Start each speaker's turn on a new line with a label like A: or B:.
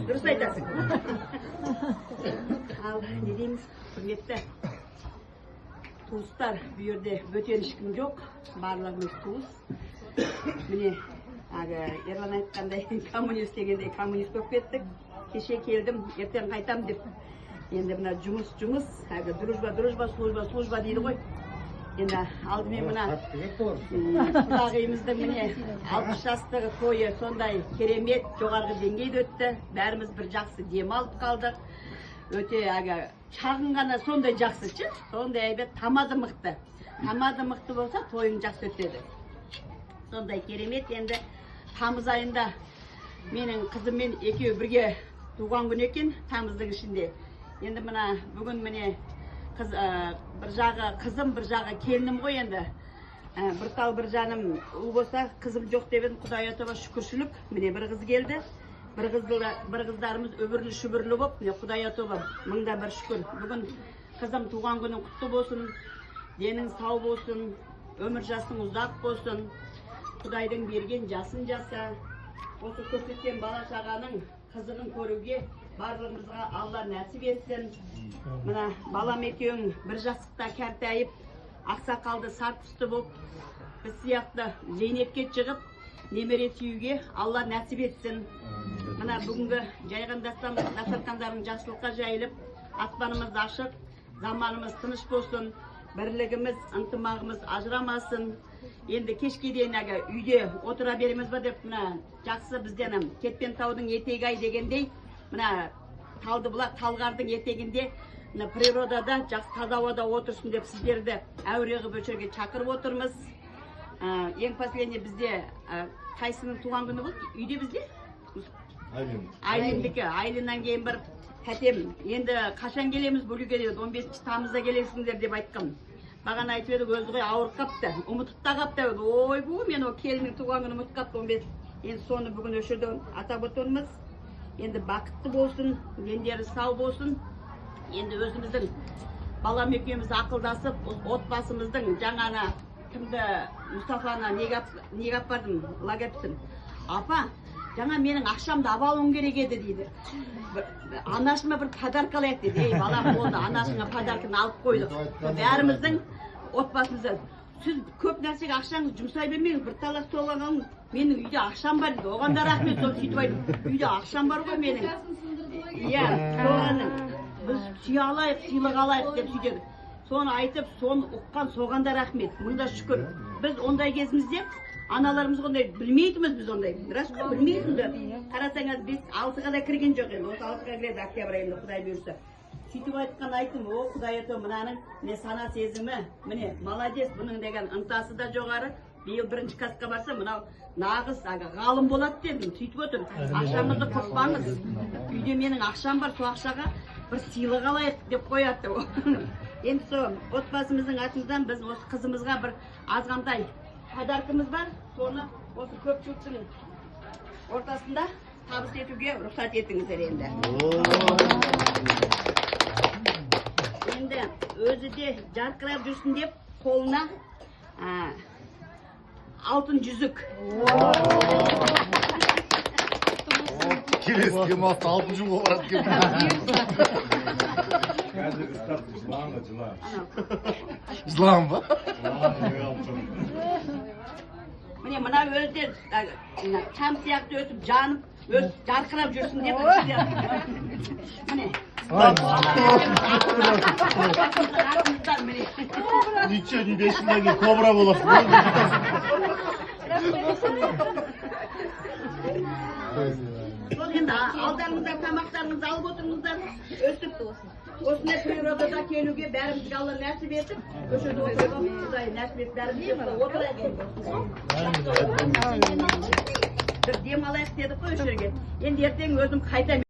A: Дұрыс айтасың. Ал не дейміз, құрметті туыстар, бұл жерде бөтен ешкім жоқ, барлығымыз туыс. Міне, Ерлан айтқандай коммунист дегенде коммунист болып кеттік. Кеше келдім, ертең қайтам деп. Енді мына жұмыс, дружба, служба дейді ғой. Енді алдымен мына құдағиымыздың міне 60 жастағы тойы сондай керемет жоғарғы деңгейде өтті. Бәріміз бір жақсы демалып қалдық. Өте шағын ғана сондай жақсы, сондай әйбет, тамады мықты. Тамады мықты болса тойың жақсы өтеді. Сондай керемет. Енді тамыз айында менің қызыммен екеуі бірге туған күн екен, тамыздың ішінде. Енді мына бүгін міне бір жағы қызым, бір жағы келінім ғой енді. Бір тал бір жаным ұл болса, қызым жоқ деп едім, Құдай атаға шүкіршілік. Міне бір қыз келді. Бір қыздарымыз өбірлі шүбірлі болып, міне Құдай атаға мыңда бір шүкір. Бүгін қызым туған күнің құтты болсын, денің сау болсын, өмір жасың ұзақ болсын. Құдайдың берген жасын жаса. Осы көрсеткен бала шағаның қызығын көруге барлығымызға Алла нәсіп етсін. Мына балам екеуің бір жастықта кәртайып, ақсақалды сартүсті болып, біз сияқты зейнетке шығып, немере сүюге Алла нәсіп етсін. Мына бүгінгі жайған дастархандарын жақсылыққа жайылып, аспанымыз ашық, заманымыз тыныш болсын, бірлігіміз, ынтымағымыз ажырамасын. Енді кешке дейін үйде отыра береміз ба деп, мына жақсы бізден Кетпен таудың етегі ай дегендей, мына Талдыбұлақ Талғардың етегінде природада жақсы таза ауада отырсын деп сіздерді әуре қылып өшерге шақырып отырмыз. Ең последний бізде қайсының туған күні болды? Үйде бізде? Айлендікі. Айленнан кейін бір тәтем, енді қашан келеміз бөлуге деді, 15 тамызда келесіңдер деп айтқым. Маған айтып еді, өзі ғой ауырып қапты, ұмытып та қапты. Ой бұл, мен о келінің туған күні ұмытып қапты 15. Енді соны бүгін өшірді атап отырмыз. Енді бақытты болсын, дендері сау болсын. Енді өзіміздің балам екеуміз ақылдасып, отбасымыздың жаңана кімді Мұстафаны неге апардым, логопедін. Апа, жаңа менің ақшамды алуым керек еді дейді. Анашыма бір подарка алайық дейді. Ей балам болды, анашыңа подарканы алып қойдық. Бәріміздің отбасымызда. Сіз көп нәрсеге ақшаңыз жұмсай бермеңіз, бір талас толғанған, менің үйде ақшам бар дейді. Оған да рахмет, соны сөйтіп айтып, үйде ақшам бар ғой менің. Иә, соғаның. Біз сүй алайық, сыйлық алайық деп сөйтеді. Соны айтып, соны ұққан, соған да рахмет. Мұнда шүкір. Біз ондай кезімізде аналарымыз ондай білмейтіміз біз ондай. Рас қой, білмейтімді. Қарасаңыз, біз 6-ға да кірген жоқ енді. Осы 6-ға кіреді октябрь айында, Құдай бұйырса. Сөйтіп айтқан айтым, о Құдай ата мынаның сана сезімі, міне молодец, бұның деген ынтасы да жоғары. Биыл 1-ші классқа барса, мынау нағыз ғалым болады дедім. Сөйтіп отыр. Ақшамызды құртпаңыз. Үйде менің ақшам бар, сол ақшаға бір сыйлық алайық деп қояды. Енді сол отбасымыздың атымыздан біз осы қызымызға бір азғантай подаркымыз бар. Соны осы көпшіліктің ортасында табыс етуге рұқсат етіңіздер енді. Енді өзі де жарқырап жүрсін деп қолына алтын жүзік.
B: Келесі демалыста алтын жүзік барады екен. Жылан ба?
A: Міне мына өзі шам сияқты өтіп жанып, өз жарқырап жүрсін деп. Міне.
B: Ничего не дейсіңдерге кобра боласың.
A: Сол енді алдарыңызда тамақтарыңызды алып отырыңыздар, өстіп осындай природада келуге бәрімізге Алла нәсіп етіп, көшеде отыруға Құдай нәсіп етіп бәрімізге отырайық. Бір демалайық дедік қой осы жерге. Енді ертең өзім қайтамын.